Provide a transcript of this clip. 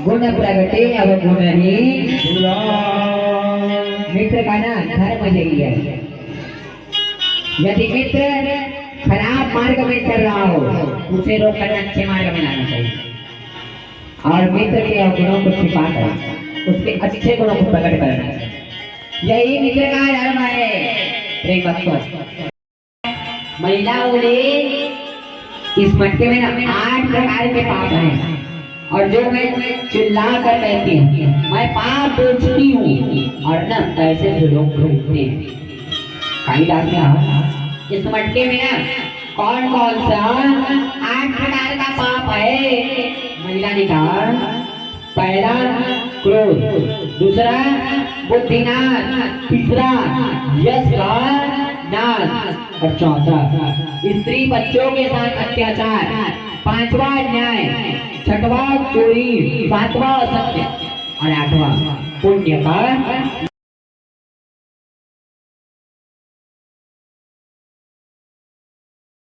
गुण प्रगटे अवगुणनी मित्र का ना धर्म यही है। यदि मित्र खराब मार्ग में चल रहा हो उसे रोककर अच्छे मार्ग में लाना चाहिए और मित्र के अवगुणों को छिपाकर उसके अच्छे गुणों को प्रकट करना चाहिए। यही मित्र का धर्म है। प्रेम भक्तों, महिलाओं ने इस मटके में ना 8 प्रकार के पाप हैं और जो मैं चिल्ला कर कहती हूँ मैं पाप बेचती हूँ और न पैसे से लोग खरीदते हैं। कालिदास ने इस मटके में ना कौन कौन सा 8 प्रकार का पाप है। महिला ने कहा पहला क्रोध, दूसरा बुद्धिनाश, तीसरा यश का नाश और चौथा स्त्री बच्चों के साथ अत्याचार, 5वां अन्याय, 6वां चोरी, 7वां असत्य और 8वां पुण्य का